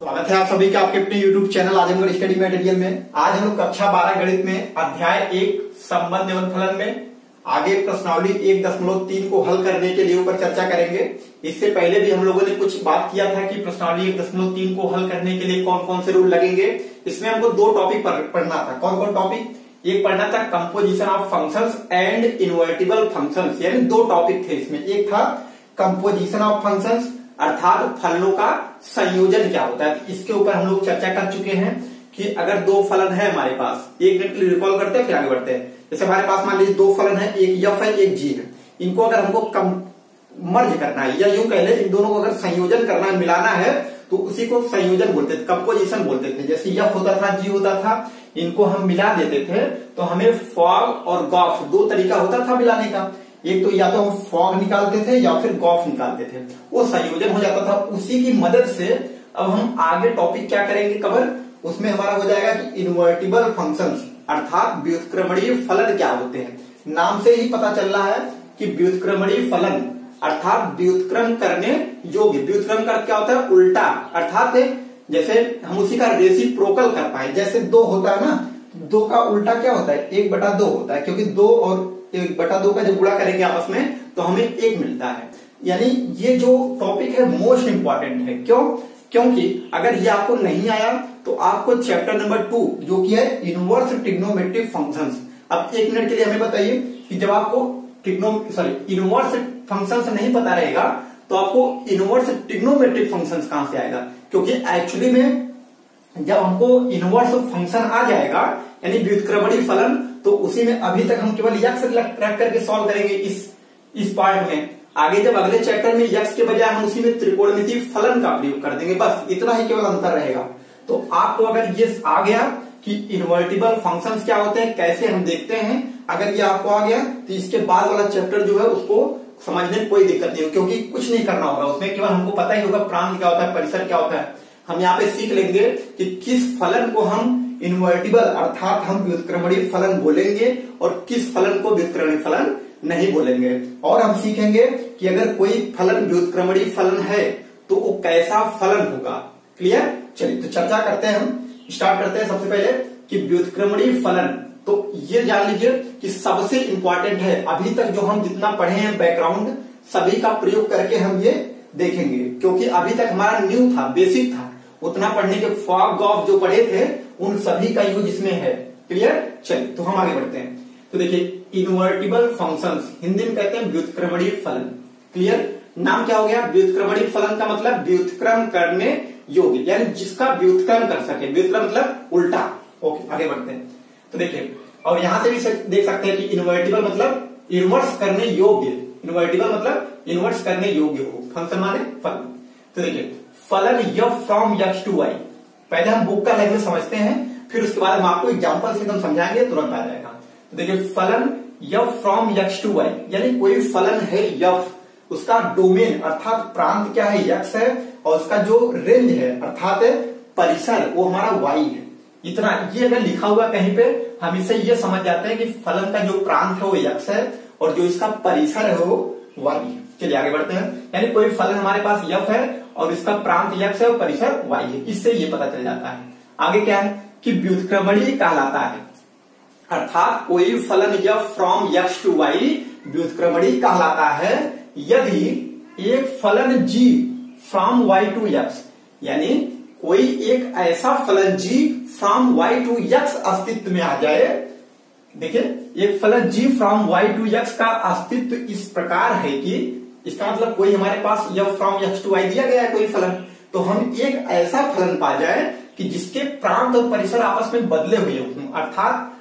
स्वागत है आप सभी का आपके अपने YouTube channel Azamgarh study material में। आज हम लोग कक्षा 12 गणित में अध्याय 1 संबंध एवं फलन में आगे प्रश्नावली 1.3 को हल करने के लिए ऊपर चर्चा करेंगे। इससे पहले भी हम लोगों ने कुछ बात किया था कि प्रश्नावली 1.3 को हल करने के लिए कौन कौन से रूल लगेंगे। इसमें हमको दो टॉपिक पढ़ना था। कौन कौन टॉपिक? एक पढ़ना था composition of functions and invertible functions, यानी दो टॉपिक थे इसमें। एक था कंपोजिशन ऑफ फंक्शंस अर्थात फलनों का संयोजन क्या होता है। इसके ऊपर हम लोग चर्चा कर चुके हैं कि अगर दो फलन है हमारे पास, एक मिनट के लिए रिकॉल करते हैं फिर आगे बढ़ते हैं। जैसे हमारे पास मान लीजिए दो फलन है, एक यफ है एक जी है। इनको अगर हमको मर्ज करना है या यूं कह ले इन दोनों को अगर संयोजन करना है, मिलाना है, तो उसी को संयोजन बोलते थे, कंपोजिशन बोलते थे। जैसे यफ होता था जी होता था, इनको हम मिला देते थे तो हमें फॉग और गॉफ दो तरीका होता था मिलाने का। एक तो या तो हम फॉग निकालते थे या फिर गॉफ निकालते थे, वो संयोजन हो जाता था। उसी की मदद से अब हम आगे टॉपिक क्या करेंगे कवर, उसमें हमारा हो जाएगा कि इनवर्टिबल फंक्शंस अर्थात व्युत्क्रमणीय फलन क्या होते हैं। नाम से ही पता चल रहा है कि व्युत्क्रमणीय फलन अर्थात व्युत्क्रम करने योग्य। व्युत्क्रम का क्या होता है? उल्टा, अर्थात जैसे हम उसी का रेसिप्रोकल कर पाए। जैसे दो होता है ना, दो का उल्टा क्या होता है? 1/2 होता है, क्योंकि 2 और 1/2 का जब गुणा करेंगे आपस में तो हमें 1 मिलता है। यानी ये जो टॉपिक है मोस्ट इंपॉर्टेंट है। क्यों? क्योंकि अगर ये आपको नहीं आया तो आपको चैप्टर नंबर 2 जो कि है इनवर्स ट्रिग्नोमेट्रिक फंक्शंस। अब एक मिनट के लिए हमें बताइए कि जब आपको इनवर्स फंक्शंस नहीं पता रहेगा तो आपको इनवर्स ट्रिग्नोमेट्रिक फंक्शंस कहां से आएगा? क्योंकि एक्चुअली में जब हमको इनवर्स फंक्शन आ जाएगा यानी व्युत्क्रमणीय फलन, तो उसी में अभी तक हम केवल यक्स रख करके सॉल्व करेंगे इस पार्ट में। आगे जब अगले चैप्टर में यक्स के बजाय हम उसी में त्रिकोणमितीय फलन का प्रयोग कर देंगे, बस इतना ही केवल अंतर रहेगा। तो आपको अगर ये आ गया कि इनवर्टिबल फंक्शंस क्या होते हैं, कैसे हम देखते हैं, अगर ये आपको आ गया तो इसके बाद वाला चैप्टर जो है उसको समझने में कोई दिक्कत नहीं हो, क्योंकि कुछ नहीं करना होगा उसमें, केवल हमको पता ही होगा प्रांत क्या होता है, परिसर क्या होता है। हम यहाँ पे सीख लेंगे कि किस फलन को हम इनवर्टिबल अर्थात हम व्युत्क्रमणीय फलन बोलेंगे और किस फलन को व्युत्क्रमणीय फलन नहीं बोलेंगे। और हम सीखेंगे कि अगर कोई फलन व्युत्क्रमणीय फलन है तो वो कैसा फलन होगा। क्लियर? चलिए तो चर्चा करते हैं, हम स्टार्ट करते हैं। सबसे पहले कि व्युत्क्रमणीय फलन, तो ये जान लीजिए कि सबसे इंपॉर्टेंट है। अभी तक जो हम जितना पढ़े हैं बैकग्राउंड सभी का प्रयोग करके हम ये देखेंगे, क्योंकि अभी तक हमारा न्यू था, बेसिक था। उतना पढ़ने के फॉग गॉफ जो पढ़े थे उन सभी का यूज इसमें है। क्लियर? चलिए तो हम आगे बढ़ते हैं। तो देखिए इनवर्टिबल फंक्शंस हिंदी में कहते हैं व्युत्क्रमणीय फलन। क्लियर? नाम क्या हो गया? व्युत्क्रमणीय फलन का मतलब व्युत्क्रम करने योग्य, यानी जिसका व्युत्क्रम कर सके। व्युत्क्रम मतलब उल्टा। ओके आगे बढ़ते हैं। तो देखिए और यहां से भी देख सकते हैं कि इनवर्टिबल मतलब इनवर्स करने योग्य। इनवर्टिबल मतलब इनवर्स करने योग्य हो, फंक्शन माने फलन। तो देखिए फलन F from X to Y, पहले हम बुक का लैंग्वेज समझते हैं, फिर उसके बाद हम आपको एग्जांपल से एकदम समझाएंगे, तुरंत आ जाएगा। तो देखिए फलन F from X to Y, यानी कोई फलन है यफ, उसका डोमेन अर्थात प्रांत क्या है? यक्स है, और उसका जो रेंज है अर्थात परिसर वो हमारा वाई है। इतना ये अगर लिखा हुआ कहीं पे हम इससे ये समझ जाते हैं कि फलन का जो प्रांत है वो यक्स है और जो इसका परिसर है वो वाई है। चलिए आगे बढ़ते हैं। यानी कोई फलन हमारे पास यफ है और इसका प्रांत यक्स है और परिसर वाई है, इससे ये पता चल जाता है। आगे क्या है कि व्युत्क्रमणीय कहलाता है, अर्थात कोई फलन F from X to Y व्युत्क्रमणीय कहलाता है यदि एक फलन G from Y to X, यानी कोई एक ऐसा फलन G from Y to X अस्तित्व में आ जाए। देखिए एक फलन G from Y to X का अस्तित्व इस प्रकार है कि इसका मतलब कोई हमारे पास F from X to Y दिया गया है कोई फलन, तो हम एक ऐसा फलन पा जाए कि जिसके प्रांत और परिसर आपस में बदले हुए हों। अर्थात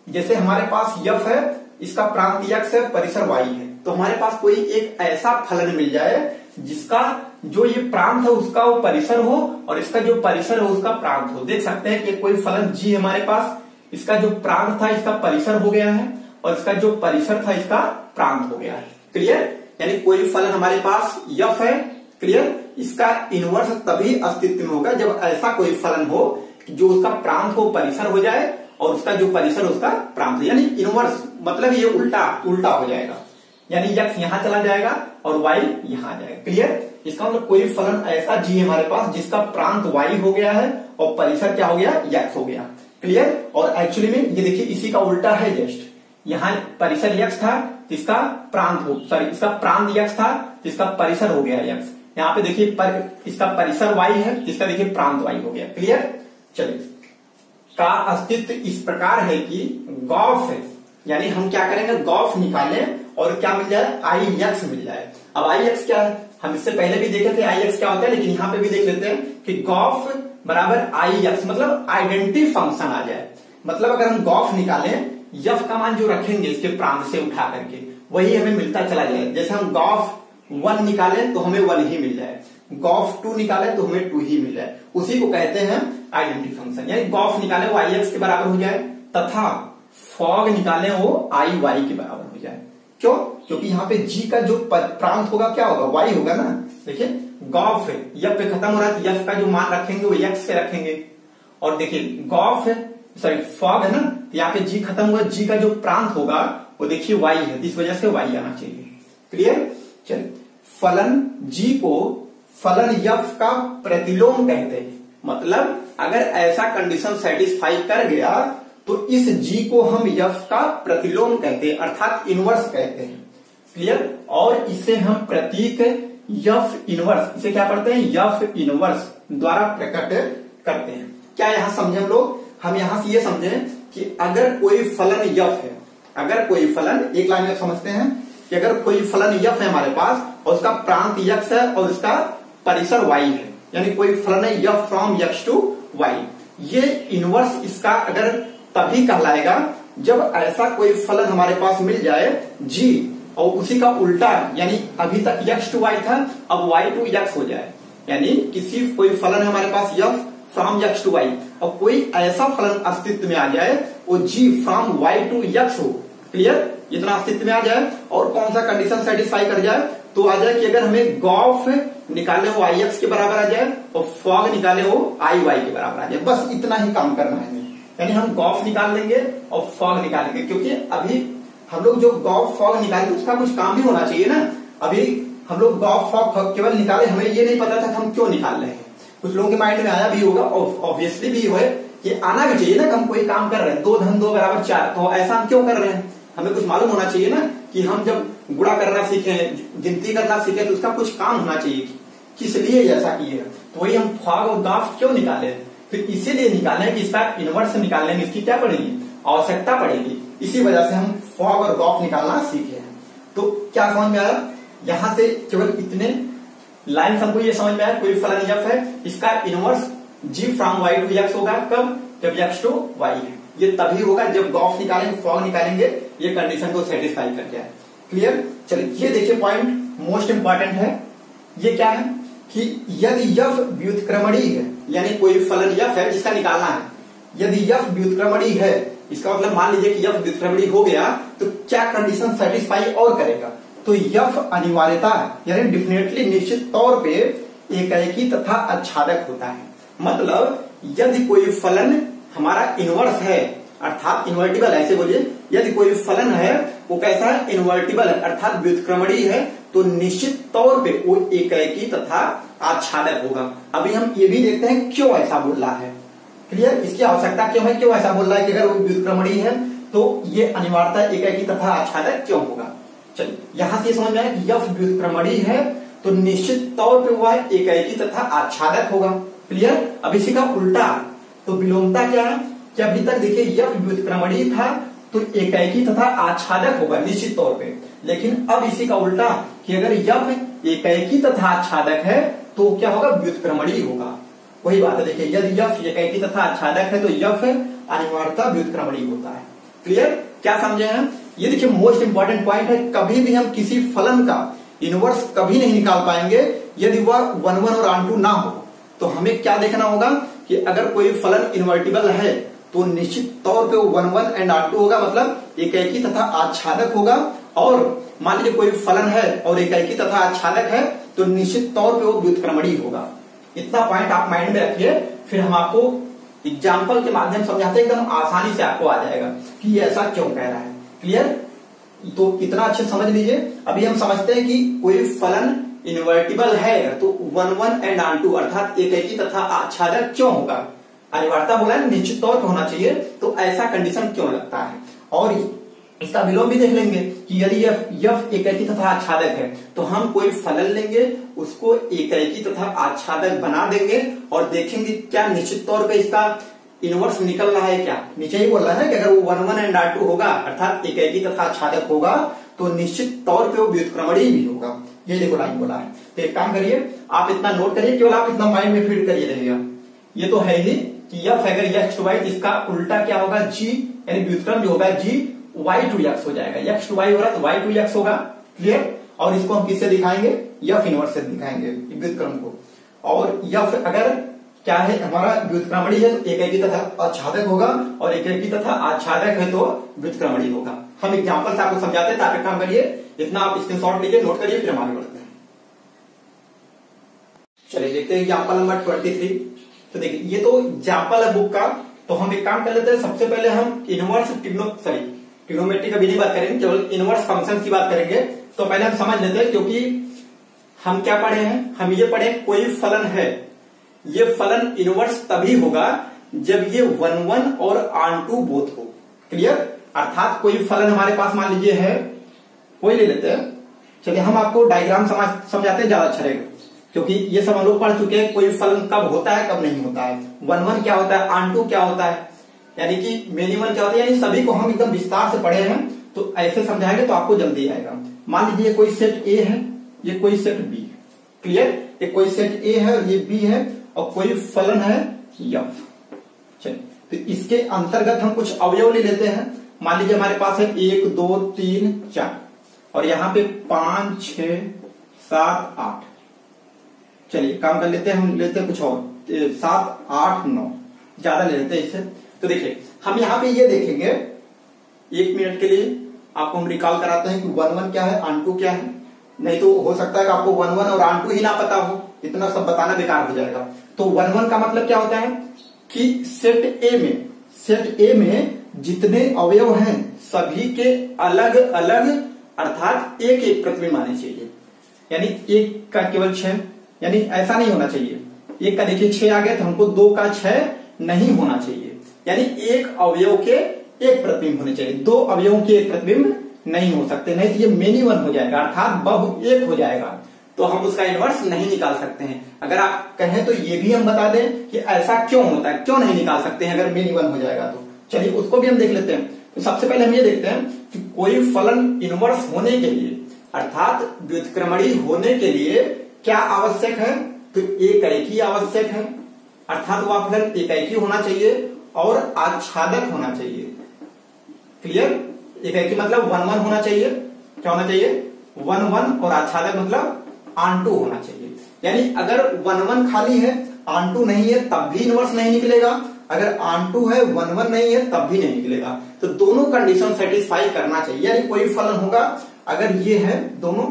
जैसे हमारे पास यफ है, इसका प्रांत यक्स है, परिसर वाई है, तो हमारे पास कोई एक ऐसा फलन मिल जाए जिसका जो ये प्रांत है उसका वो परिसर हो और इसका जो परिसर है उसका प्रांत हो। देख सकते हैं कि कोई फलन जी हमारे पास, इसका जो प्रांत था इसका परिसर हो गया है और इसका जो परिसर था इसका प्रांत हो गया है। क्लियर? यानी कोई फलन हमारे पास यफ है, क्लियर, इसका इनवर्स तभी अस्तित्व में होगा जब ऐसा कोई फलन हो जो उसका प्रांत हो परिसर हो जाए और उसका जो परिसर उसका प्रांत हो। यानी इनवर्स मतलब ये उल्टा हो जाएगा, यानी यक्स यहां चला जाएगा और वाई यहां आ जाएगा। क्लियर? इसका मतलब कोई फलन ऐसा जी है हमारे पास जिसका प्रांत y हो गया है और परिसर क्या हो गया, x हो गया। क्लियर। और एक्चुअली में ये देखिए इसी का उल्टा है जस्ट, यहाँ परिसर x था जिसका प्रांत हो, सॉरी इसका प्रांत x था जिसका परिसर हो गया x। यहाँ पे देखिए इसका परिसर y है जिसका देखिए प्रांत y हो गया। क्लियर। चलिए, का अस्तित्व इस प्रकार है कि गॉफ है, यानी हम क्या करेंगे, गॉफ निकालें और क्या मिल जाए, आई एक्स मिल जाए। अब आई एक्स क्या है, हम इससे पहले भी देखे थे आई एक्स क्या होता है, लेकिन यहाँ पे भी देख लेते हैं कि गॉफ बराबर आई एक्स, मतलब आइडेंटिटी फंक्शन आ जाए। मतलब अगर हम गॉफ निकालें, यफ का मान जो रखेंगे इसके प्रांत से उठा करके वही हमें मिलता चला जाए। जैसे हम गॉफ 1 निकालें तो हमें 1 ही मिल जाए, गॉफ 2 निकालें तो हमें 2 ही मिल जाए, उसी को कहते हैं आइडेंटिटी फंक्शन। यानी गॉफ निकालें वो आई एक्स के बराबर हो जाए तथा फॉग निकालें वो आई वाई के बराबर हो जाए। क्यों? क्योंकि यहाँ पे जी का जो प्रांत होगा क्या होगा, वाई होगा ना। देखिए गॉफ है, यफ पे खत्म हो रहा है, यफ का जो मान रखेंगे वो एक्स से रखेंगे। और देखिए गॉफ है, सॉरी फॉग है ना, यहाँ पे जी खत्म हुआ, जी का जो प्रांत होगा वो देखिए वाई है, इस वजह से वाई आना चाहिए। क्लियर। चलिए, फलन जी को फलन यफ का प्रतिलोम कहते हैं। मतलब अगर ऐसा कंडीशन सेटिस्फाई कर गया तो इस जी को हम यफ का प्रतिलोम कहते हैं, अर्थात इनवर्स कहते हैं। क्लियर। और इसे हम प्रतीक यफ इनवर्स, इसे क्या पढ़ते हैं, यफ इनवर्स द्वारा प्रकट करते हैं। क्या यहां समझे हम लोग, हम यहां से ये समझे कि अगर कोई फलन यफ है, अगर कोई फलन, एक लाइन में समझते हैं कि अगर कोई फलन यफ है हमारे पास और उसका प्रांत यक्स है और उसका परिसर y है, यानी कोई फलन है F from x to y, ये इनवर्स इसका अगर तभी कहलाएगा जब ऐसा कोई फलन हमारे पास मिल जाए g और उसी का उल्टा, यानी अभी तक x टू y था अब y टू x हो जाए। यानी किसी कोई फलन है हमारे पास f from x to y और कोई ऐसा फलन अस्तित्व में आ जाए वो g from y to x हो। क्लियर। इतना अस्तित्व में आ जाए और कौन सा कंडीशन सेटिस्फाई कर जाए, तो आ जाए कि अगर हमें गॉफ निकाले हो आई एक्स के बराबर आ जाए और फॉग निकाले हो आई वाई के बराबर आ जाए। बस इतना ही काम करना है हमें, यानी हम गॉफ निकाल लेंगे और फॉग निकालेंगे, क्योंकि अभी हम लोग जो गॉफ फॉग निकालेंगे उसका कुछ काम भी होना चाहिए ना। अभी हम लोग गॉफ फॉग केवल निकाले, हमें ये नहीं पता था कि हम क्यों निकाल रहे हैं। कुछ लोगों के माइंड में आया भी होगा, ऑब्वियसली भी है कि आना भी चाहिए ना कि हम कोई काम कर रहे हैं, 2 धन 2 बराबर 4, तो ऐसा हम क्यों कर रहे हैं, हमें कुछ मालूम होना चाहिए ना कि हम जब गुणा करना सीखे, गिनती करना सीखे तो उसका कुछ काम होना चाहिए, किस लिए ऐसा किए। तो वही हम फॉग और गॉफ क्यों निकाले, फिर इसीलिए निकाले कि इसका इनवर्स निकालने में इसकी क्या पड़ेगी, आवश्यकता पड़ेगी। इसी वजह से हम फॉग और गॉफ निकालना सीखे हैं। तो क्या समझ में आया, यहां से केवल इतने लाइन हमको ये समझ में आया, कोई फलन यफ है, इसका inverse G from Y to X होगा, कब, जब एक्स टू वाई है। ये तभी होगा जब गॉफ निकालेंगे, फॉग निकालेंगे, ये कंडीशन को सेटिस्फाई कर जाए। क्लियर। चलिए ये देखिए पॉइंट मोस्ट इंपॉर्टेंट है, ये क्या है कि यदि यफ व्युत्क्रमणीय है, यानी कोई फलन यफ है जिसका निकालना है, यदि यफ व्युत्क्रमणीय है, इसका मतलब मान लीजिए कि यफ व्युत्क्रमणीय हो गया तो क्या कंडीशन सेटिस्फाई और करेगा, तो यफ अनिवार्यता यानी डेफिनेटली निश्चित तौर पे एकाएकी तथा आच्छादक होता है। मतलब यदि कोई फलन हमारा इनवर्स है अर्थात इन्वर्टिबल, ऐसे बोलिए, यदि कोई फलन है वो कैसा है, इन्वर्टिबल है अर्थात व्युत्क्रमणीय है, तो निश्चित तौर पे वो एकाएकी तथा आच्छादक होगा। अभी हम ये भी देखते हैं क्यों ऐसा बोल रहा है। क्लियर। इसकी आवश्यकता क्यों है, क्यों ऐसा बोल रहा है कि अगर वो व्युत्क्रमणीय है तो ये अनिवार्यता एकाएकी तथा आच्छादक क्यों होगा। चलिए यहां से समझ में आया कि यफ व्युत्क्रमणीय है तो निश्चित तौर पे वह एकाएकी तथा आच्छादक होगा। क्लियर। अब इसी का उल्टा, तो विलोमता क्या है कि अभी तक देखिए यफ व्युत्क्रमणीय था तो एकाएकी तथा आच्छादक होगा निश्चित तौर पे, लेकिन अब इसी का उल्टा कि अगर यफ एकाएकी तथा आच्छादक है तो क्या होगा, व्युत्क्रमणीय होगा। वही बात है, देखिए यदि यफ एकाएकी तथा आच्छादक है तो यफ अनिवार्यता व्युत्क्रमणीय होता है। क्लियर। क्या समझे हैं, ये देखिए मोस्ट इंपॉर्टेंट पॉइंट है। कभी भी हम किसी फलन का इनवर्स कभी नहीं निकाल पाएंगे यदि वह 1 1 और ऑन 2 ना हो। तो हमें क्या देखना होगा कि अगर कोई फलन इन्वर्टिबल है तो निश्चित तौर पे वो 1 1 एंड ऑन 2 होगा, मतलब एकाएकी तथा आच्छादक होगा। और मान लीजिए कोई फलन है और एकाएकी तथा आच्छादक है तो निश्चित तौर पे वो व्युत्क्रमणीय होगा। इतना पॉइंट आप माइंड में रखिए, फिर हम आपको एग्जाम्पल के माध्यम समझाते हैं, एकदम आसानी से आपको आ जाएगा कि ये ऐसा क्यों कह रहा है। क्लियर। तो इतना अच्छे समझ लीजिए। अभी हम समझते हैं कि कोई फलन इन्वर्टिबल है तो 1 1 एंड ऑन2 अर्थात एकेकी तथा आच्छादक क्यों होगा? अनिवार्यता बोला है, निश्चित तौर पर होना चाहिए, तो ऐसा कंडीशन क्यों लगता है? और इसका विलोम भी देख लेंगे कि यदि यफ एकेकी तथा आच्छादक है तो हम कोई फलन लेंगे, उसको एकेकी तथा आच्छादक बना देंगे और देखेंगे क्या निश्चित तौर पे इसका इनवर्स निकल रहा है क्या। नीचे ही बोल रहा है ना कि अगर वो 1 1 एंड ऑन2 होगा अर्थात एकेकी तथा आच्छादक होगा तो निश्चित तौर पे वो व्युत्क्रमणीय भी होगा। ये देखो लाइन बोला है। तो एक काम करिए, आप इतना नोट करिए, केवल आप इतना माइंड में फीड करिए रहेगा। ये तो है ही कि यफ अगर x टू y, इसका उल्टा क्या होगा, g, यानी व्युत्क्रम जो होगा g y टू x हो जाएगा। x टू y हो रहा है तो y टू x होगा। क्लियर? और इसको हम किससे दिखाएंगे? यफ इनवर्स से दिखाएंगे व्युत्क्रम को। और यफ अगर क्या है हमारा व्युत्क्रमणीय है तो एकेकी तथा आच्छादक होगा, और एकेकी तथा आच्छादक है तो व्युत्क्रमणीय होगा। हम एग्जांपल से आपको समझाते हैं, ताकि काम करिए, इतना आप स्क्रीनशॉट लीजिए, नोट करिए, फिर हम आगे बढ़ते हैं। चलिए देखते हैं एग्जांपल नंबर 23। तो देखिए ये तो एग्जांपल है बुक का, तो हम एक काम कर लेते हैं, सबसे पहले हम इनवर्स ट्रिग्नोमेट्री का भी नहीं बात करेंगे, केवल इनवर्स फंक्शन की बात करेंगे। तो पहले हम समझ लेते हैं, क्योंकि हम क्या पढ़े हैं, हम ये पढ़े कोई फलन है, ये फलन इनवर्स तभी होगा जब ये 1 1 और ऑन2 बोथ हो। क्लियर? अर्थात कोई फलन हमारे पास मान लीजिए है, कोई ले लेते हैं, चलिए हम आपको डायग्राम समझाते हैं, ज्यादा अच्छा रहेगा, क्योंकि ये सब हम लोग पढ़ चुके हैं, कोई फलन कब होता है कब नहीं होता है, 1 1 क्या होता है, ऑन2 क्या होता है, यानी कि मिनिमम क्या होता है, यानी सभी को हम एकदम विस्तार से पढ़े हैं, तो ऐसे समझाएंगे तो आपको जल्दी आएगा। मान लीजिए कोई सेट ए है, ये कोई सेट बी है। क्लियर? ये कोई सेट ए है, ये बी है, और कोई फलन है यफ। चलिए तो इसके अंतर्गत हम कुछ अवयव ले लेते हैं। मान लीजिए हमारे पास है 1 2 3 4, और यहाँ पे 5 6 7 8। चलिए काम कर लेते हैं, हम लेते हैं कुछ और, 7 8 9, ज्यादा ले लेते हैं इससे। तो देखिए हम यहाँ पे ये देखेंगे, 1 मिनट के लिए आपको हम रिकॉल कराते हैं कि 1 1 क्या है, ऑन2 क्या है। नहीं तो हो सकता है कि आपको 1 1 और ऑन2 ही ना पता हो, इतना सब बताना बेकार हो जाएगा। तो 1 1 का मतलब क्या होता है कि सेट ए में जितने अवयव हैं सभी के अलग अलग अर्थात एक एक प्रतिबिंब आने चाहिए, यानी 1 का केवल 6, यानी ऐसा नहीं होना चाहिए। 1 का देखिए 6 आ गया तो हमको 2 का 6 नहीं होना चाहिए, यानी एक अवयव के एक प्रतिबिंब होने चाहिए, 2 अवयवों के एक प्रतिबिंब नहीं हो सकते, नहीं तो ये मेनी वन हो जाएगा अर्थात बहु एक हो जाएगा, तो हम उसका इनवर्स नहीं निकाल सकते हैं। अगर आप कहें तो ये भी हम बता दें कि ऐसा क्यों होता है, क्यों नहीं निकाल सकते हैं अगर मेनी वन हो जाएगा तो। चलिए उसको भी हम देख लेते हैं। तो सबसे पहले हम ये देखते हैं कि कोई फलन इनवर्स होने के लिए अर्थात व्युत्क्रमणीय होने के लिए क्या आवश्यक है, तो एकेकी आवश्यक है, अर्थात वह फलन एकेकी होना चाहिए और आच्छादक होना चाहिए। क्लियर? एकेकी मतलब 1 1 होना चाहिए, क्या होना चाहिए, 1 1, और आच्छादक मतलब ऑन2 होना चाहिए। यानी अगर 1 1 खाली है, ऑन2 नहीं है, तब भी इनवर्स नहीं निकलेगा, अगर ऑन2 है 1 1 नहीं है तब भी नहीं निकलेगा। तो दोनों कंडीशन सेटिस्फाई करना चाहिए, यानी कोई फलन होगा अगर ये है दोनों,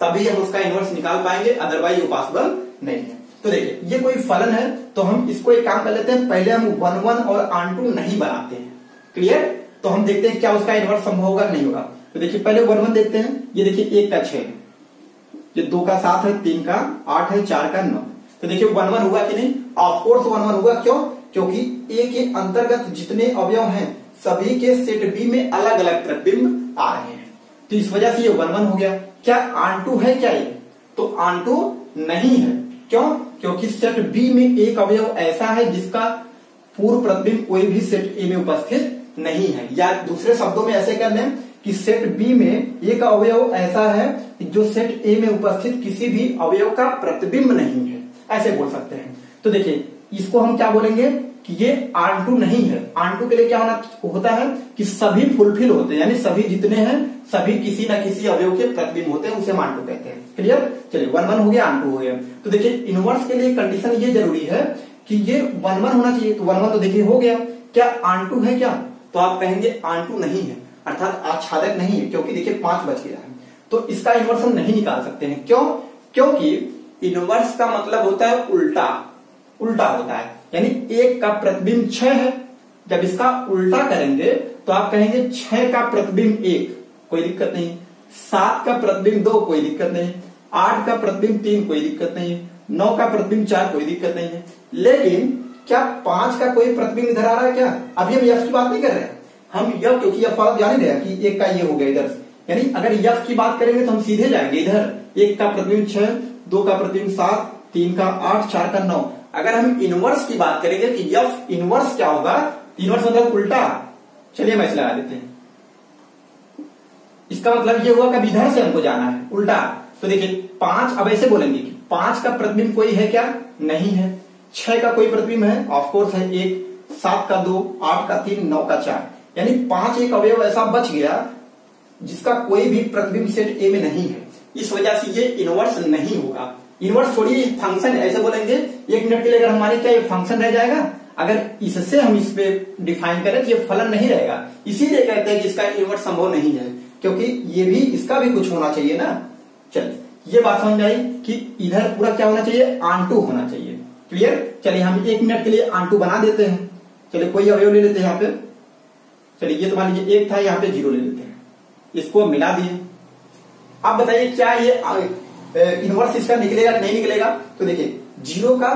तभी हम उसका इनवर्स निकाल पाएंगे, अदरवाइज वो पॉसिबल नहीं है। तो देखिए ये कोई फलन है, तो हम इसको एक काम कर लेते हैं, पहले हम 1 1 और ऑन2 नहीं बनाते हैं। क्लियर? तो हम देखते हैं क्या उसका इनवर्स संभव होगा नहीं होगा। तो देखिए पहले 1 1 देखते हैं, ये देखिए 1 का 6 है, ये 2 का 7 है, 3 का 8 है, 4 का 9। तो देखिए 1 1 हुआ कि नहीं, ऑफकोर्स 1 1 हुआ। क्यों? क्योंकि ए के अंतर्गत जितने अवयव हैं सभी के सेट बी में अलग अलग प्रतिबिंब आ रहे हैं, तो इस वजह से ये 1 1 हो गया। क्या ऑन2 है क्या ये, तो ऑन2 नहीं है। क्यों? क्योंकि सेट बी में एक अवयव ऐसा है जिसका पूर्व प्रतिबिंब कोई भी सेट ए में उपस्थित नहीं है, या दूसरे शब्दों में ऐसे कर लें कि सेट बी में एक अवयव ऐसा है जो सेट ए में उपस्थित किसी भी अवयव का प्रतिबिंब नहीं है, ऐसे बोल सकते हैं। तो देखिए इसको हम क्या बोलेंगे कि ये ऑन2 नहीं है। ऑन2 के लिए क्या होता है कि सभी फुलफिल होते हैं, यानी सभी जितने हैं सभी किसी न किसी अवयव के प्रतिबिंब होते हैं, उसे हम ऑन2 कहते हैं। क्लियर? चलिए 1 1 हो गया, ऑन2 हो गया। तो देखिए इनवर्स के लिए कंडीशन ये जरूरी है कि ये 1 1 होना चाहिए, तो 1 1 तो देखिए हो गया। क्या ऑन2 है क्या, तो आप कहेंगे ऑन2 नहीं है, अर्थात आच्छादक नहीं है, क्योंकि देखिए 5 बच गया है, तो इसका इनवर्स हम नहीं निकाल सकते हैं। क्यों? क्योंकि इनवर्स का मतलब होता है उल्टा होता है, यानी 1 का प्रतिबिंब 6 है, जब इसका उल्टा करेंगे तो आप कहेंगे 6 का प्रतिबिंब 1, कोई दिक्कत नहीं, 7 का प्रतिबिंब 2, कोई दिक्कत नहीं, 8 का प्रतिबिंब 3 कोई दिक्कत नहीं है, 9 का प्रतिबिंब 4 कोई दिक्कत नहीं है। लेकिन क्या 5 का कोई प्रतिबिंब इधर आ रहा है क्या? अभी हम यफ की बात नहीं कर रहे हैं, हम यफ, क्योंकि यफ वाला ध्यान नहीं रहा कि एक का ये हो गया इधर से, यानी अगर यफ की बात करेंगे तो हम सीधे जाएंगे इधर, 1 का प्रतिबिंब 6, 2 का प्रतिबिंब 7, 3 का 8, 4 का 9। अगर हम इनवर्स की बात करेंगे कि यफ इनवर्स क्या होगा, इनवर्स मतलब उल्टा। चलिए हम ऐसे लगा देते हैं, इसका मतलब ये हुआ कि इधर से हमको जाना है उल्टा। तो देखिए 5, अब ऐसे बोलेंगे कि 5 का प्रतिबिंब कोई है क्या? नहीं है। 6 का कोई प्रतिबिंब है? ऑफकोर्स है 1, 7 का 2, 8 का 3, 9 का 4, यानी 5 एक अवयव ऐसा बच गया जिसका कोई भी प्रतिबिंब सेट ए में नहीं है। इस वजह से ये इनवर्स नहीं होगा। इनवर्स छोड़िए, फंक्शन ऐसे बोलेंगे 1 मिनट के लिए, अगर हमारे क्या ये फंक्शन रह जाएगा? अगर इससे हम इस पे डिफाइन करें तो ये फलन नहीं रहेगा। इसीलिए कहते हैं कि इसका इनवर्स संभव नहीं है, क्योंकि ये भी, इसका भी कुछ होना चाहिए ना। चलिए ये बात समझ आई कि इधर पूरा क्या होना चाहिए? आंटू होना चाहिए। क्लियर? चलिए हम 1 मिनट के लिए आंटू बना देते हैं। चलिए कोई अवयव ले लेते हैं यहाँ पे। चलिए ये तो मान लीजिए 1 था, यहाँ पे 0 ले लेते हैं, इसको मिला दिए। अब बताइए क्या ये इनवर्स इसका निकलेगा कि नहीं निकलेगा? तो देखिए 0 का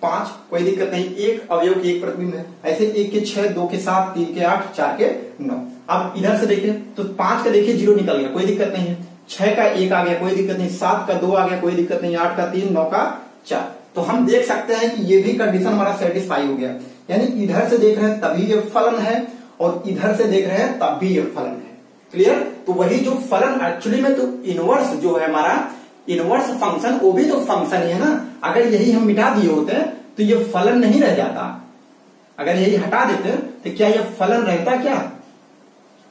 5 कोई दिक्कत नहीं, एक अवयव की एक प्रतिबिंब है। ऐसे 1 के 6, 2 के 7, 3 के 8, 4 के 9। अब इधर से देखिए तो 5 का देखिए 0 निकल गया, कोई दिक्कत नहीं है। 6 का 1 आ गया, कोई दिक्कत नहीं। 7 का 2 आ गया, कोई दिक्कत नहीं। 8 का 3, 9 का 4। तो हम देख सकते हैं कि ये भी कंडीशन हमारा सेटिस्फाई हो गया, यानी इधर से देख रहे हैं तभी ये फलन है, और इधर से देख रहे हैं तब भी ये फलन है। क्लियर? तो वही जो फलन एक्चुअली में, तो इनवर्स जो है हमारा इनवर्स फंक्शन, वो भी तो फंक्शन ही है ना। अगर यही हम मिटा दिए होते तो ये फलन नहीं रह जाता। अगर यही हटा देते तो क्या ये फलन रहता? क्या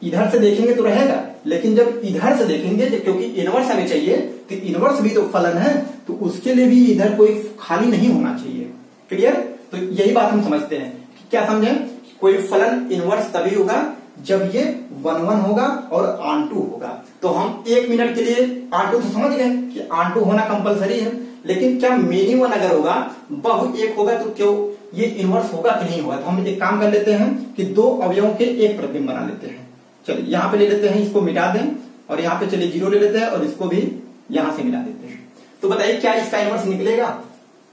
इधर से देखेंगे तो रहेगा, लेकिन जब इधर से देखेंगे, क्योंकि इनवर्स हमें चाहिए, तो इनवर्स भी तो फलन है, तो उसके लिए भी इधर कोई खाली नहीं होना चाहिए। क्लियर? तो यही बात हम समझते हैं। क्या समझे? कोई फलन इनवर्स तभी होगा जब ये 1 1 होगा और आंटू होगा। तो हम 1 मिनट के लिए आंटू तो समझ गए कि आंटू होना कंपलसरी है, लेकिन क्या मेनी वन अगर होगा, बहु एक होगा, तो क्यों ये इनवर्स होगा कि नहीं होगा? तो हम एक काम कर लेते हैं कि 2 अवयवों के एक प्रतिबिंब बना लेते हैं। चलिए यहाँ पे ले लेते हैं, इसको मिटा दें, और यहाँ पे चलिए 0 ले लेते हैं और इसको भी यहां से मिला देते हैं। तो बताइए क्या इसका इनवर्स निकलेगा?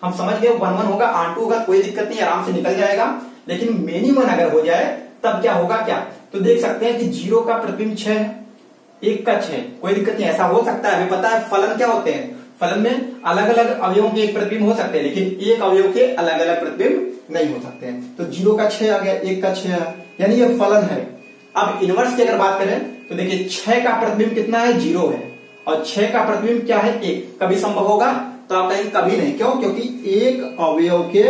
हम समझ गए 1 1 होगा, आंटू होगा, कोई दिक्कत नहीं, आराम से निकल जाएगा। लेकिन मेनी वन अगर हो जाए तब क्या होगा? क्या तो देख सकते हैं कि 0 का प्रतिबिंब 6 है, 1 का 6, कोई दिक्कत नहीं, ऐसा हो सकता है। हमें पता है फलन क्या होते हैं, फलन में अलग अलग अवयवों के एक प्रतिबिंब हो सकते हैं, लेकिन एक अवयव के अलग अलग प्रतिबिंब नहीं हो सकते हैं। तो 0 का 6 आ गया, 1 का 6 है, यानी ये फलन है। अब इनवर्स की अगर बात करें तो देखिए 6 का प्रतिबिंब कितना है? 0 है, और 6 का प्रतिबिंब क्या है? 1। कभी संभव होगा? तो आप कहेंगे कभी नहीं। क्यों? क्योंकि एक अवयव के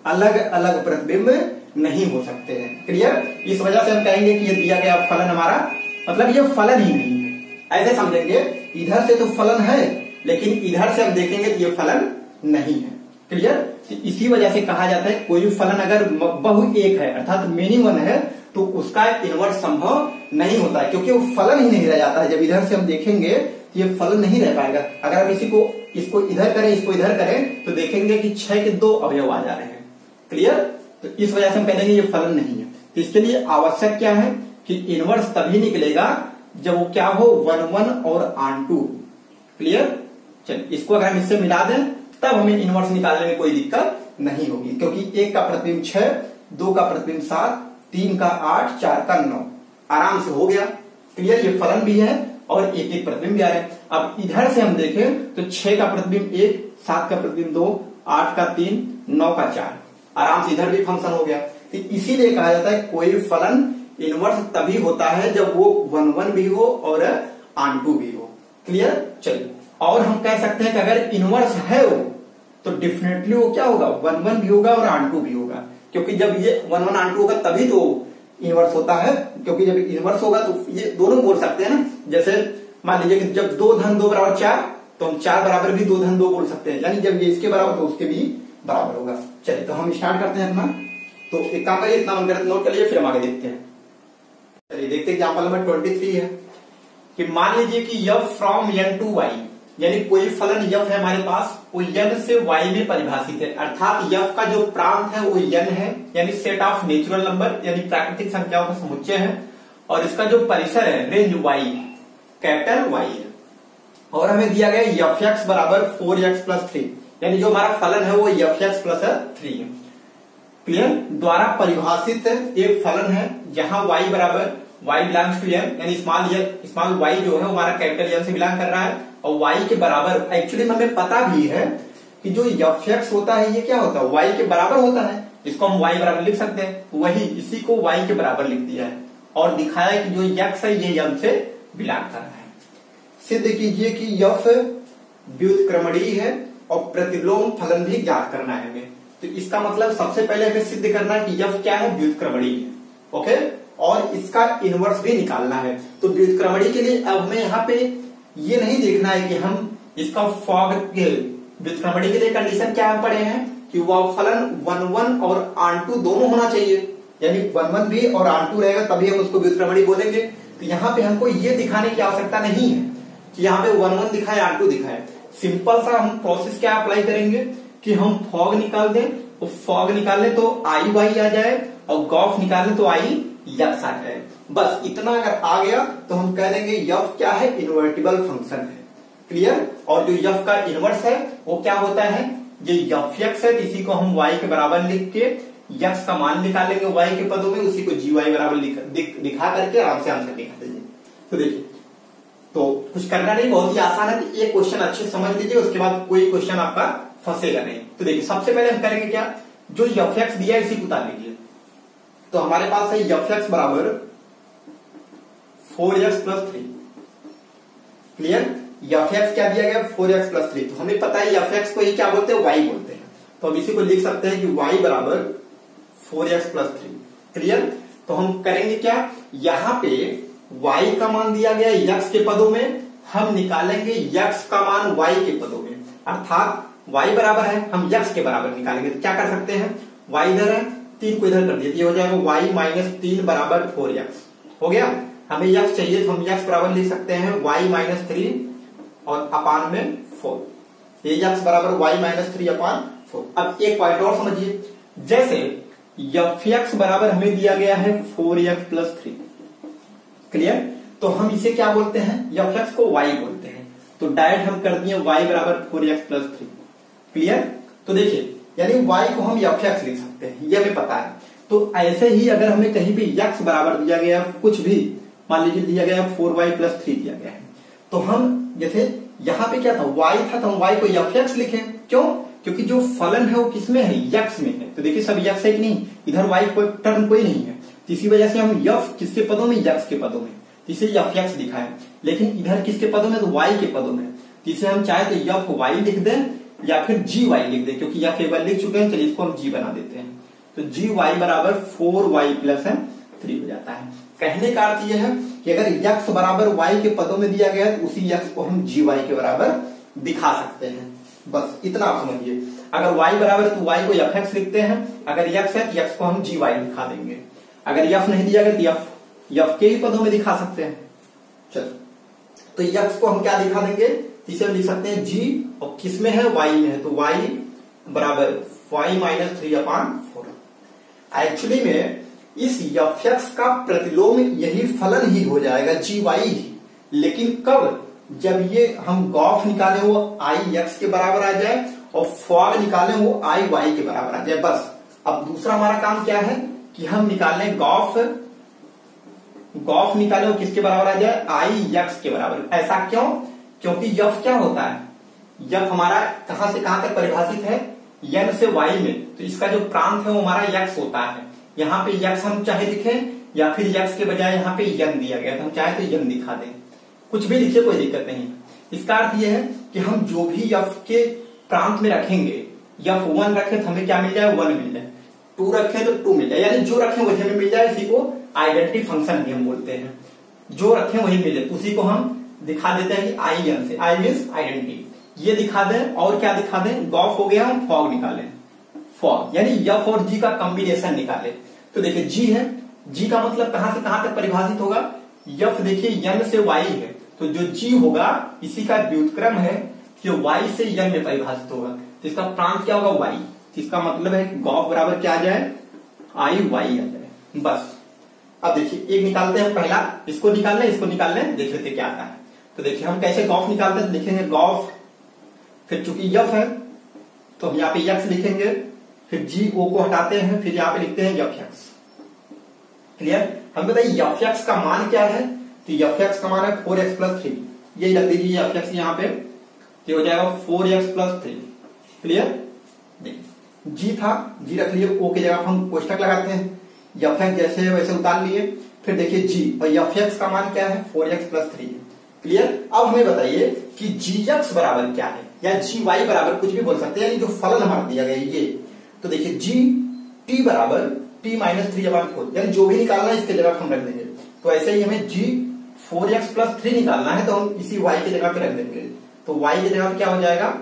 अलग अलग प्रतिबिंब नहीं हो सकते हैं। क्लियर? इस वजह से हम कहेंगे कि ये दिया गया फलन हमारा मतलब ये फलन ही नहीं है। ऐसे समझेंगे इधर से तो फलन है, लेकिन इधर से हम देखेंगे तो ये फलन नहीं है। क्लियर? इसी वजह से कहा जाता है कोई भी फलन अगर बहु एक है अर्थात मेनी वन है तो उसका इनवर्स संभव नहीं होता है, क्योंकि वो फलन ही नहीं रह जाता है। जब इधर से हम देखेंगे तो ये फलन नहीं रह पाएगा। अगर हम इसको इधर करें, इसको इधर करें, तो देखेंगे कि 6 के 2 अवयव आ जा रहे हैं। क्लियर? तो इस वजह से हम कह देंगे ये फलन नहीं है। तो इसके लिए आवश्यक क्या है कि इनवर्स तभी निकलेगा जब वो क्या हो? 1 1 और आंटू। क्लियर? चलिए इसको अगर हम इससे मिला दें तब हमें इनवर्स निकालने में कोई दिक्कत नहीं होगी, क्योंकि 1 का प्रतिबिंब 6, 2 का प्रतिबिंब 7, 3 का 8, 4 का 9, आराम से हो गया। क्लियर? ये फलन भी है और एक एक प्रतिबिंब भी आ रहे हैं। अब इधर से हम देखें तो 6 का प्रतिबिंब 1, 7 का प्रतिबिंब 2, 8 का 3, 9 का 4, आराम से इधर भी फंक्शन हो गया। तो इसीलिए कहा जाता है कोई फलन इनवर्स तभी होता है जब वो 1 1 भी हो और आंटू भी हो। क्लियर? चलिए और हम कह सकते हैं कि अगर इनवर्स है वो तो डेफिनेटली वो क्या होगा? 1 1 भी होगा और आंटू भी होगा, क्योंकि जब ये 1 1 आंटू होगा तभी तो इनवर्स होता है। क्योंकि जब इनवर्स होगा तो ये दोनों बोल सकते हैं ना। जैसे मान लीजिए कि जब 2 धन 2 बराबर 4 तो हम 4 बराबर भी 2 धन 2 बोल सकते हैं, यानी जब ये इसके बराबर तो उसके भी बराबर होगा। चलिए तो हम स्टार्ट करते हैं अपना। तो एक काम करिए, इतना मन नोट कर लीजिए, फिर हम आगे देखते हैं। चलिए देखते हैं एग्जाम्पल नंबर 23 है कि मान लीजिए कि f from n to y, यानी कोई फलन f है हमारे पास, वो n से y में परिभाषित है, अर्थात f का जो प्रांत है वो n है, यानी सेट ऑफ नेचुरल नंबर यानी प्राकृतिक संख्याओं का समुच्चय है, और इसका जो परिसर है रेंज y, कैपिटल Y है। और हमें दिया गया एफ एक्स बराबर 4x प्लस 3, यानी जो हमारा फलन है वो एफ एक्स प्लस 3 है। क्लियर? द्वारा परिभाषित एक फलन है जहां y बराबर y बिलोंग्स टू m, यानी स्मॉल y जो है हमारा कैपिटल M से बिलोंग कर रहा है, और y के बराबर एक्चुअली में हमें पता भी है कि जो एफ एक्स होता है ये क्या होता है, y के बराबर होता है। इसको हम y बराबर लिख सकते हैं, वही इसी को y के बराबर लिख दिया है और दिखाया कि जो x है ये m से बिलोंग कर रहा है। सिद्ध कीजिए कि f व्युत्क्रमणीय है और प्रतिलोम फलन भी ज्ञात करना है हमें। तो इसका मतलब सबसे पहले हमें सिद्ध करना है कि f क्या है, व्युत्क्रमणीय है। ओके, और इसका इनवर्स भी निकालना है। तो व्युत्क्रमणीय के लिए अब हमें यहाँ पे ये नहीं देखना है कि हम इसका फॉग के व्युत्क्रमणीय के लिए कंडीशन क्या हम पढ़े हैं कि वह फलन 1 और आंटू दोनों होना चाहिए, यानी 1 भी और आंटू रहेगा तभी हम उसको व्युत्क्रमणीय बोलेंगे। तो यहाँ पे हमको ये दिखाने की आवश्यकता नहीं है कि यहाँ पे 1 दिखाए आंटू दिखाए। सिंपल सा हम प्रोसेस क्या अप्लाई करेंगे कि हम फॉग निकाल दें, तो फॉग निकालें तो आई वाई आ जाए और गॉफ निकालें तो आई यक्स आ जाए। बस इतना अगर आ गया तो हम कह देंगे यफ क्या है, इन्वर्टिबल फंक्शन है। क्लियर? और जो यफ का इनवर्स है वो क्या होता है, ये यफ एक्स है, इसी को हम y के बराबर लिख के यक्स का मान निकालेंगे y के पदों में, उसी को जी वाई बराबर दिखा करके आराम से आंसर निकाल देंगे। तो देखिए, तो कुछ करना नहीं, बहुत ही आसान है। एक क्वेश्चन अच्छे से समझ लीजिए, उसके बाद कोई क्वेश्चन आपका फंसेगा नहीं। तो देखिए, सबसे पहले हम करेंगे क्या, जो एफ एक्स दिया है इसी को उतार लीजिए। तो हमारे पास है एफ एक्स बराबर 4x plus 3। Clear? F x क्या दिया गया, 4x प्लस 3। तो हमें पता है एफ एक्स को ही क्या बोलते हैं, y बोलते हैं। तो हम इसी को लिख सकते हैं कि y बराबर 4x प्लस 3। क्लियर? तो हम करेंगे क्या, यहां पे y का मान दिया गया x के पदों में, हम निकालेंगे x का मान y के पदों में, अर्थात y बराबर है, हम x के बराबर निकालेंगे। तो क्या कर सकते हैं, y इधर है, 3 को इधर कर दिए, हो जाएगा y माइनस 3 बराबर 4x। हो गया, हमें x चाहिए तो हम x बराबर लिख सकते हैं y माइनस 3 और अपान में 4। ये x बराबर y माइनस 3 अपान 4। अब एक पॉइंट और समझिए, जैसे एफ एक्स बराबर हमें दिया गया है 4x प्लस 3। क्लियर? तो हम इसे क्या बोलते हैं, एफ एक्स को y बोलते हैं। तो डायरेक्ट हम कर दिए y बराबर 4x प्लस 3। क्लियर? तो देखिए, यानी y को हम एफ एक्स लिख सकते हैं, ये हमें पता है। तो ऐसे ही अगर हमें कहीं भी x बराबर दिया गया, कुछ भी मान लीजिए दिया गया 4y प्लस 3 दिया गया है, तो हम जैसे यहाँ पे क्या था, y था, तो हम y को एफ एक्स लिखें। क्यों? क्योंकि जो फलन है वो किसमें है, यक्स में है। तो देखिए सब यक्स है कि नहीं, इधर y कोई टर्म कोई नहीं है, तो इसी वजह से हम यफ किसके पदों में, यक्स के पदों में, इसे एफ एक्स लिखा है। लेकिन इधर किसके पदों में, तो y के पदों में, तो इसे हम चाहे तो यफ y लिख दें या फिर जी वाई लिख दें, क्योंकि यफ एक बार लिख चुके हैं। चलिए इसको हम जी बना देते हैं, तो जी वाई बराबर 4y प्लस 3 हो जाता है। कहने का अर्थ यह है कि अगर यक्स बराबर y के पदों में दिया गया है तो उसी यक्स को हम जी वाई के बराबर दिखा सकते हैं। बस इतना आप समझिए, अगर y बराबर है तो y को एफ एक्स लिखते हैं, अगर यक्स है तो यक्स को हम जी वाई दिखा देंगे। अगर यफ नहीं दिया गया तो यफ के ही पदों में दिखा सकते हैं। चलो, तो यक्स को हम क्या दिखा देंगे, इसे हम लिख सकते हैं जी, और किसमें है, y में है, तो y बराबर y माइनस 3 अपान 4। एक्चुअली में इस एफ एक्स का प्रतिलोम यही फलन ही हो जाएगा, जी वाई ही। लेकिन कब, जब ये हम गॉफ निकाले वो आई एक्स के बराबर आ जाए और फॉग निकाले वो आई वाई के बराबर आ जाए। बस अब दूसरा हमारा काम क्या है कि हम निकालें गॉफ निकाले वो किसके बराबर आ जाए, आई एक्स के बराबर। ऐसा क्यों, क्योंकि यफ क्या होता है, यफ हमारा कहां से कहां तक परिभाषित है, n से y में, तो इसका जो प्रांत है वो हमारा x होता है। यहाँ पे x हम चाहे लिखें या फिर x के बजाय यहाँ पे n दिया गया, तो हम चाहे तो n दिखा दें, कुछ भी लिखिए कोई दिक्कत नहीं। इसका अर्थ यह है कि हम जो भी f के प्रांत में रखेंगे, f1 रखें तो हमें क्या मिल जाए, 1 मिल जाए, 2 रखें तो 2 मिल जाए, यानी जो रखें वही हमें मिल जाए। इसी को आइडेंटिटी फंक्शन भी हम बोलते हैं, जो रखें वही मिल जाए। उसी को हम दिखा देते हैं कि आई एन से, आई मीन्स आइडेंटिटी, ये दिखा दें। और क्या दिखा दें, गॉफ हो गया, हम फॉग निकालें, फॉग यानी एफ और जी का कॉम्बिनेशन निकाले। तो देखिए जी है, जी का मतलब कहां से कहां तक परिभाषित होगा, एफ देखिए n से y है, तो जो जी होगा इसी का व्युत्क्रम है कि y से n में परिभाषित होगा, तो इसका प्रांत क्या होगा, y। तो इसका मतलब है कि गॉफ बराबर क्या आ जाए, आई वाई आ जाए। बस अब देखिए एक निकालते हैं, पहला इसको निकालना, इसको निकालना, देख लेते क्या आता है। तो देखिए हम कैसे गॉफ निकालते हैं, लिखेंगे गॉफ, फिर चूंकि यफ है तो हम यहाँ पे यक्स लिखेंगे, फिर जी ओ को हटाते हैं, फिर यहाँ पे लिखते हैं यफ एक्स। क्लियर? हम बताइए यफ एक्स का मान क्या है, तो यफ एक्स का मान है 4x + 3, यही रख दीजिए यफ एक्स यहाँ पे, ये हो जाएगा 4x + 3। क्लियर? देखिए जी था, जी रख लिए, ओ की जगह हम कोष्टक लगाते हैं, यफ एक्स जैसे है वैसे उतार लिए, फिर देखिए जी और यफ एक्स का मान क्या है 4x + 3। क्लियर? अब हमें बताइए कि जी एक्स बराबर क्या है, या जी वाई बराबर कुछ भी बोल सकते हैं, यानी जो फलन हमारा दिया गया है ये। तो देखिए जी टी बराबर t - 3/4, यानी जो भी निकालना है इसके जगह हम रख देंगे। तो ऐसे ही हमें जी 4x + 3 निकालना है, तो हम इसी y की जगह पे रख देंगे। तो y की जगह क्या हो जाएगा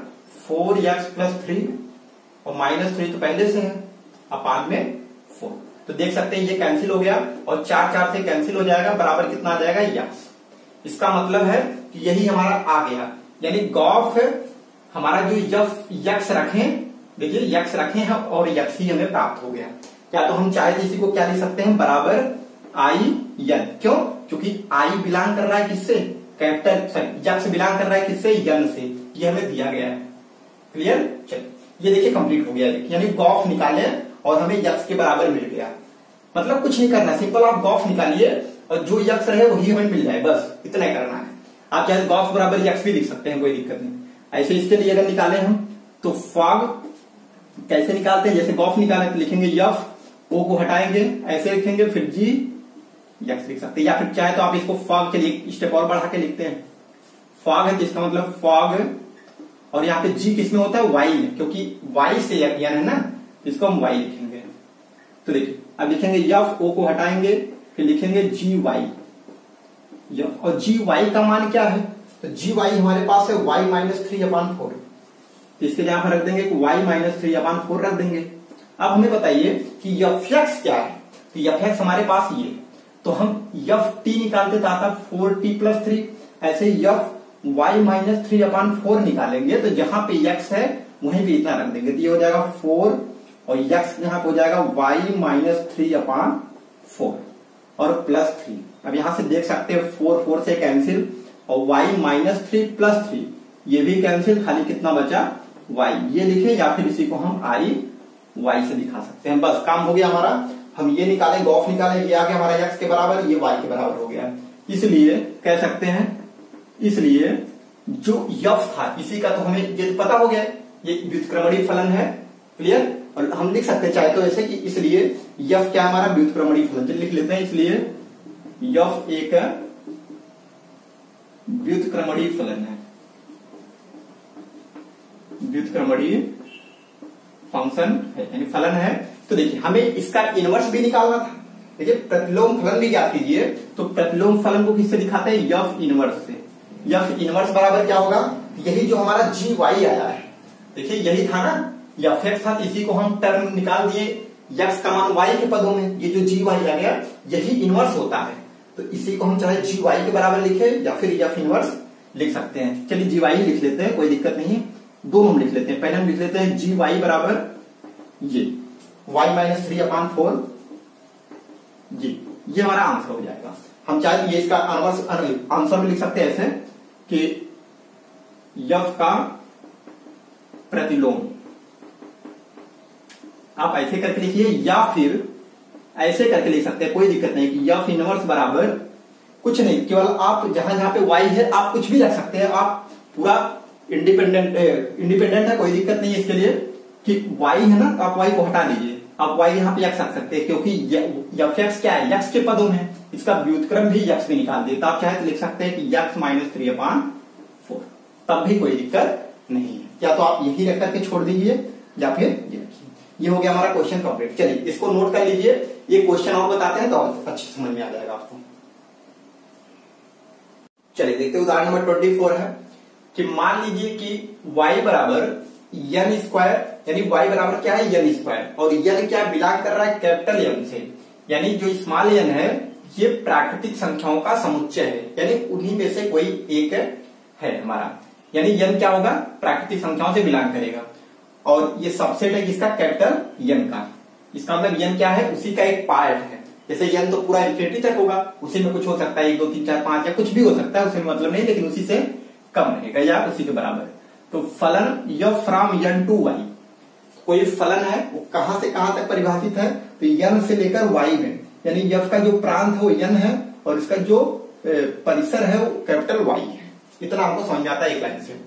4x + 3 और -3 तो पहले से है, अपान में 4। तो देख सकते हैं ये कैंसिल हो गया और 4 4 से कैंसिल हो जाएगा, बराबर कितना आ जाएगा यक्स। इसका मतलब है कि यही हमारा आ गया, यानी गॉफ हमारा जो यक्स रखें, देखिए यक्स रखे हैं और यक्स ही हमें प्राप्त हो गया। या तो हम चाहे तो इसी को क्या लिख सकते हैं, बराबर आई यन। क्यों? क्योंकि आई बिलोंग कर रहा है किससे, कैपिटल, सॉरी यक्स बिलोंग कर रहा है किससे, यन से, ये हमें दिया गया है। क्लियर? चलिए ये देखिए कंप्लीट हो गया, यानी गॉफ निकाले और हमें यक्स के बराबर मिल गया। मतलब कुछ नहीं करना, सिंपल आप गॉफ निकालिए और जो यक्स रहे वही हमें मिल जाए, बस इतना ही करना है। आप चाहे गॉफ बराबर यक्स भी लिख सकते हैं, कोई दिक्कत नहीं। ऐसे इसके लिए अगर निकाले हम तो फॉग कैसे निकालते हैं, जैसे गॉफ निकाले तो लिखेंगे यफ, ओ को हटाएंगे ऐसे लिखेंगे, फिर जी यक्स लिख सकते हैं, या फिर चाहे तो आप इसको फॉग के लिए स्टेप और बढ़ा के लिखते हैं। फॉग है जिसका मतलब फॉग, और यहाँ पे जी किसमें होता है, वाई में, क्योंकि वाई से यन है ना, इसको हम वाई लिखेंगे। तो देखिए अब लिखेंगे यफ, ओ को हटाएंगे, फिर लिखेंगे जी वाई यफ, और जी वाई का मान क्या है, तो जी वाई हमारे पास है y - 3/4, तो इसके जहां पर रख देंगे y - 3/4 रख देंगे। अब हमें बताइए कि यफ एक्स क्या है, तो यफ एक्स हमारे पास ये, तो हम यफ टी निकालते तो आता 4t + 3, ऐसे यफ y - 3/4 निकालेंगे तो जहां पे x है वहीं पे इतना रख देंगे, तो ये हो जाएगा 4 और x जहां पे हो जाएगा y - 3/4 और +3। अब यहां से देख सकते हैं 4 4 से कैंसिल और y - 3 + 3 ये भी कैंसिल, खाली कितना बचा y, ये लिखे, या फिर इसी को हम i y से दिखा सकते हैं। बस काम हो गया हमारा, हम ये निकालें, गॉफ निकालें, ये आ गया हमारा x के बराबर, ये y के बराबर हो गया। इसलिए कह सकते हैं, इसलिए जो यफ था इसी का तो हमें ये पता हो गया, ये व्युत्क्रमणीय फलन है। क्लियर? और हम लिख सकते हैं चाहे तो ऐसे कि इसलिए यफ क्या हमारा व्युत्क्रमणीय फलन, लिख लेते हैं, इसलिए यफ एक व्युत्क्रमणीय फलन है, व्युत्क्रमणीय फंक्शन है, यानी फलन है। तो देखिए हमें इसका इनवर्स भी निकालना था, देखिए प्रतिलोम फलन भी याद कीजिए, तो प्रतिलोम फलन को किससे दिखाते हैं, यफ इनवर्स से। यफ इनवर्स बराबर क्या होगा, यही जो हमारा जी वाई आया है, देखिए यही था ना, यफ एक्स था, इसी को हम टर्म निकाल दिए, यक्स का मान वाई के पदों में, ये जो जी वाई आ गया यही इनवर्स होता है। तो इसी को हम चाहे जी वाई के बराबर लिखे या फिर यफ इनवर्स लिख सकते हैं। चलिए जी वाई लिख लेते हैं, कोई दिक्कत नहीं, दोनों हम लिख लेते हैं। पहले हम लिख लेते हैं जी वाई बराबर ये y - 3/4 जी, ये हमारा आंसर हो जाएगा। हम चाहे ये इसका आंसर भी लिख सकते हैं ऐसे कि यफ का प्रतिलोम, आप ऐसे करके लिखिए या फिर ऐसे करके लिख सकते हैं, कोई दिक्कत नहीं, कि यफ इनवर्स बराबर कुछ नहीं, केवल आप जहां जहां पे y है आप कुछ भी रख सकते हैं, आप पूरा इंडिपेंडेंट है, कोई दिक्कत नहीं है इसके लिए कि y है ना, तो आप y को हटा दीजिए, आप y यहाँ पे x रख सकते हैं, क्योंकि यफ एक्स क्या है, यक्स के पदों में, इसका व्युत्क्रम भी यक्स भी निकाल दिए, तो आप चाहे तो लिख सकते हैं कि यक्स - 3/4, तब भी कोई दिक्कत नहीं है। या तो आप यही रख करके छोड़ दीजिए या फिर ये रखिए। ये हो गया हमारा क्वेश्चन कंप्लीट। चलिए इसको नोट कर लीजिए, ये क्वेश्चन और बताते हैं तो अच्छी समझ में आ जाएगा आपको। चलिए देखते हैं, उदाहरण नंबर 24 है कि मान लीजिए कि y बराबर n स्क्वायर, यानी y बराबर क्या है n स्क्वायर, और n क्या बिलोंग कर रहा है कैपिटल M से, यानी जो स्मॉल n है ये प्राकृतिक संख्याओं का समुच्चय है, यानी उन्हीं में से कोई एक है हमारा, यानी n क्या होगा, प्राकृतिक संख्याओं से बिलोंग करेगा, और ये सबसेट है किसका, कैपिटल n का। इसका मतलब n क्या है, उसी का एक पार्ट है, जैसे n तो पूरा इन्फिनिटी तक होगा, उसी में कुछ हो सकता है 1 2 3 4 5 या कुछ भी हो सकता है, उसमें मतलब नहीं, लेकिन उसी से कम रहेगा या उसी के बराबर। तो फलन f from n to y, कोई फलन है वो कहां से कहां तक परिभाषित है, तो n से लेकर y में, यानी f का जो प्रांत है वो n है और इसका जो परिसर है वो कैपिटल Y है। इतना हमको समझ में आता है एक लाइन से।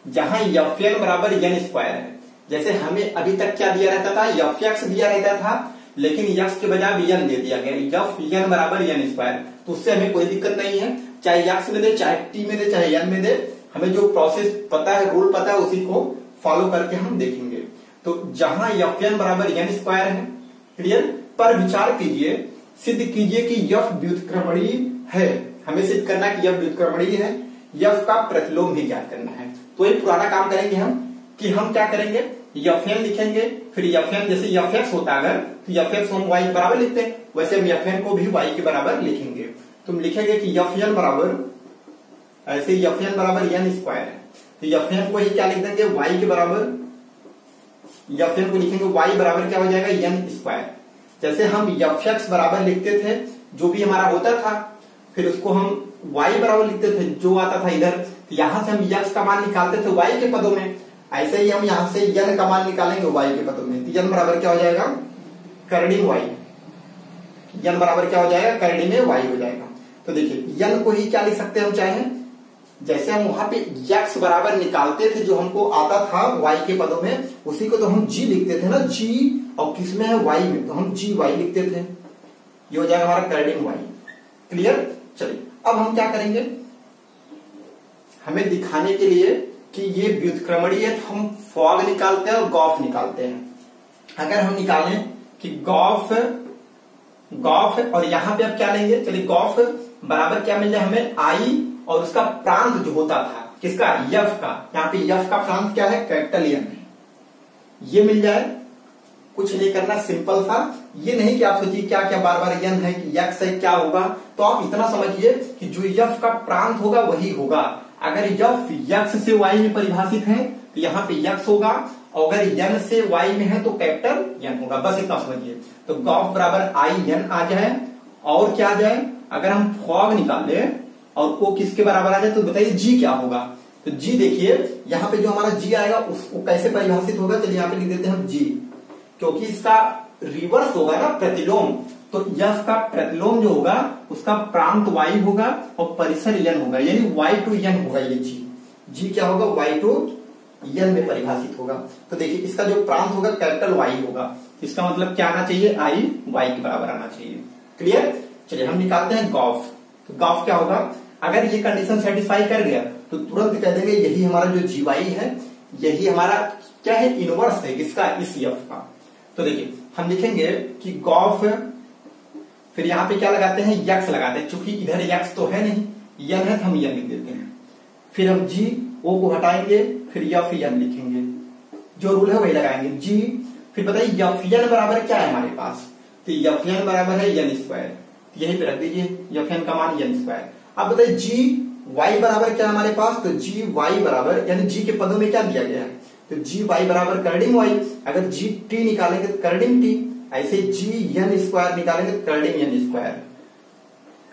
जहां fn बराबर n स्क्वायर है, जैसे हमें अभी तक क्या दिया रहता था, fx दिया रहता था, लेकिन x के बजाय n दे दिया गया, fn बराबर n स्क्वायर, तो उससे हमें कोई दिक्कत नहीं है, चाहे x में दे, चाहे t में दे, चाहे n में दे, हमें जो प्रोसेस पता है, रूल पता है, उसी को फॉलो करके हम देखेंगे। तो जहां fn बराबर n स्क्वायर है, क्लियर, पर विचार कीजिए, सिद्ध कीजिए कि f व्युत्क्रमणीय है। हमें सिद्ध करना है कि f व्युत्क्रमणीय है, f का प्रतिलोम भी ज्ञात करना है। तो ये पुराना काम करेंगे हम कि हम क्या करेंगे, fn लिखेंगे, फिर fn जैसे fx होता अगर, तो fx हम y के बराबर लिखते हैं, वैसे हम fn को भी y के बराबर लिखेंगे। तुम लिखेंगे कि fn बराबर, ऐसे fn बराबर n स्क्वायर है, तो fn को ही क्या लिख देंगे, y के बराबर, fn को लिखेंगे y बराबर क्या हो जाएगा, n स्क्वायर। जैसे हम fx बराबर लिखते थे, जो भी हमारा होता था, फिर उसको हम y बराबर लिखते थे, जो आता था इधर, तो यहां से हम x का मान निकालते थे y के पदों में, ऐसे ही हम यहां से n का मान निकालेंगे y के पदों में, तो n बराबर क्या हो जाएगा, कर्णिम y, n बराबर क्या हो जाएगा, कर्णिम y हो जाएगा। तो देखिए n को ही क्या लिख सकते हैं हम, चाहे जैसे हम वहां पे x बराबर निकालते थे, जो हमको आता था y के पदों में, उसी को तो हम g लिखते थे ना, g, और किसमें है, y में, तो हम gy लिखते थे, ये हो जाएगा हमारा कर्णिम y। क्लियर। चलिए अब हम क्या करेंगे, हमें दिखाने के लिए कि ये व्युत्क्रमणीय है, तो हम फॉग निकालते हैं और गॉफ निकालते हैं। अगर हम निकालें कि गॉफ और यहां पे अब क्या लेंगे, चलिए गॉफ बराबर क्या मिल जाए हमें, आई और उसका प्रांत जो होता था किसका, f का, यहाँ पे f का प्रांत क्या है, कैपिटल N है, ये मिल जाए। कुछ नहीं करना, सिंपल सा, ये नहीं कि आप सोचिए क्या क्या बार बार n है कि x है क्या होगा, तो आप इतना समझिए कि जो f का प्रांत होगा वही होगा। अगर f x से y में परिभाषित है तो यहाँ पे x होगा, और अगर n से y में है तो कैपिटल N होगा, बस इतना समझिए। तो गॉफ बराबर आई n आ जाए, और क्या आ जाए, अगर हम फॉग निकाले और वो किसके बराबर आ जाए, तो बताइए g क्या होगा। तो g देखिए यहाँ पे जो हमारा g आएगा उसको कैसे परिभाषित होगा, चलिए यहाँ पे लिख देते हैं हम g, क्योंकि इसका रिवर्स होगा ना, प्रतिलोम, तो f का प्रतिलोम जो होगा उसका प्रांत y होगा और परिसर n होगा, यानी y टू n होगा, ये g क्या होगा, y टू n में परिभाषित होगा। तो देखिए इसका जो प्रांत होगा कैपिटल Y होगा, इसका मतलब क्या आना चाहिए, i y के बराबर आना चाहिए। क्लियर। चलिए हम निकालते हैं गॉफ। तो गॉफ क्या होगा, अगर ये कंडीशन सेटिस्फाई कर गया तो तुरंत कह देंगे यही हमारा जो gy है, यही हमारा क्या है, इनवर्स है किसका, इस f का। तो देखिए हम लिखेंगे कि गॉफ, फिर यहाँ पे क्या लगाते हैं, x लगाते हैं, चूंकि इधर x तो है नहीं, n है तो हम n लिख देते हैं, फिर हम g o को हटाएंगे, फिर f n लिखेंगे, जो रूल है वही लगाएंगे, g, फिर बताइए f n बराबर क्या है हमारे पास, तो f n बराबर है n स्क्वायर, यहीं पे रख दीजिए f n का मान n स्क्वायर। अब बताइए g y बराबर क्या है हमारे पास, तो g y बराबर, यानी g के पदों में क्या दिया गया है, तो g y बराबर कर्णिम y, अगर g t निकालेंगे तो कर्णिम t, ऐसे g n स्क्वायर निकालेंगे तो कर्णिम n स्क्वायर,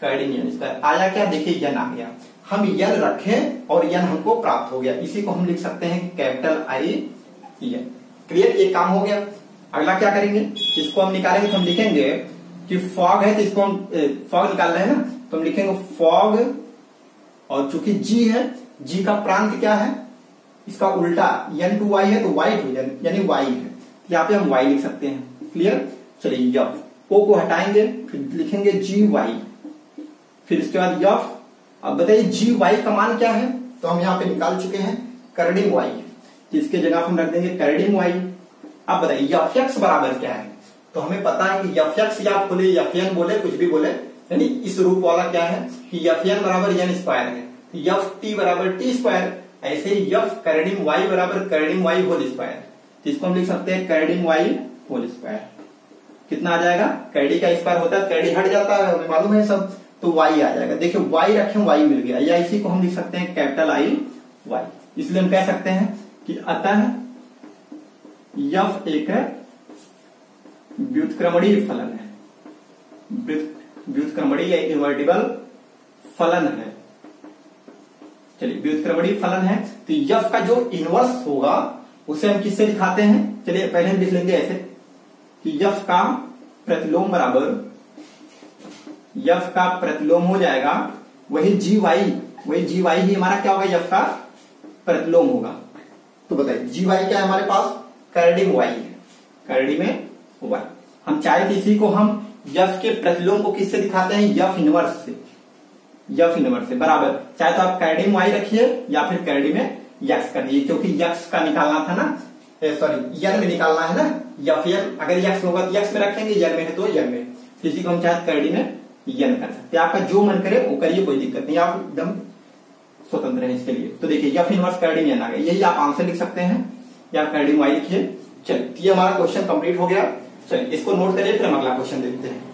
कर्णिम n स्क्वायर आया क्या, देखिए n आ गया, हम n रखें और n हमको प्राप्त हो गया, इसी को हम लिख सकते हैं कैपिटल I n। क्लियर, एक काम हो गया। अगला क्या करेंगे, इसको हम निकालेंगे, तो हम लिखेंगे कि फॉग है, तो इसको हम फॉग निकाल रहे हैं ना, तो हम लिखेंगे फॉग, और चूंकि g है, g का प्रांत क्या है, इसका उल्टा n टू y है, तो y टू n यानी y है, यहाँ पे हम y लिख सकते हैं। क्लियर। चलिए f o को हटाएंगे, फिर लिखेंगे gy, फिर इसके बाद f। अब बताइए gy का मान क्या है, तो हम यहाँ पे निकाल चुके हैं कर्णिम y, जिसके जगह हम रख देंगे कर्णिम y। अब बताइए fx बराबर क्या है, तो हमें पता है कि fx या आप बोले fn बोले, कुछ भी बोले, यानी इस रूप वाला क्या है कि fn बराबर n स्क्वायर है, ft बराबर t स्क्वायर, ऐसे ही f कर्णिम y बराबर कर्णिम y होल स्क्वायर, जिसको हम लिख सकते हैं कर्णिम y होल स्क्वायर। कितना आ जाएगा, कर्णी का स्क्वायर होता है, कर्णी हट जाता है, हमें मालूम है सब, तो y आ जाएगा। देखिए y रखें, y मिल गया, या इसी को हम लिख सकते हैं कैपिटल I y। इसलिए हम कह सकते हैं कि अतः f एक व्युत्क्रमणीय फलन है, व्युत्क्रमणीय या इन्वर्टिबल फलन है। चलिए व्युत्क्रमणीय फलन है तो यफ का जो इनवर्स होगा उसे हम किससे दिखाते हैं? चलिए पहले हम लिख लेंगे ऐसे कि यफ का प्रतिलोम बराबर, यफ का प्रतिलोम हो जाएगा वही जी वाई ही हमारा क्या होगा? यफ का प्रतिलोम होगा। तो बताइए जी वाई क्या है हमारे पास? कैरेडिम वाई है, कैरेडिम वाई। हम चाहे तो इसी को हम यफ के प्रतिलोम को किससे दिखाते हैं? यफ इनवर्स से, यफ इनवर्स से बराबर, चाहे तो आप कैरेडिम वाई रखिए या फिर कैरेडिम यक्स कर दीजिए, क्योंकि यक्स का निकालना था ना, सॉरी यन में निकालना है ना, यफ यन, अगर यक्स होगा तो यक्स में रखेंगे, यन में है तो यन में, किसी को हम चाहे कैरेडिम यन कर सकते हैं। आपका जो मन करे वो करिए, कोई दिक्कत नहीं, आप एकदम स्वतंत्र है इसके लिए। तो देखिए यफ इनवर्स कैरेडिम यन आ गया, यही आप आंसर लिख सकते हैं या कैरेडिम वाई लिखिए। चलिए ये हमारा क्वेश्चन कंप्लीट हो गया। चलिए इसको नोट करिए, फिर हम अगला क्वेश्चन देखते हैं।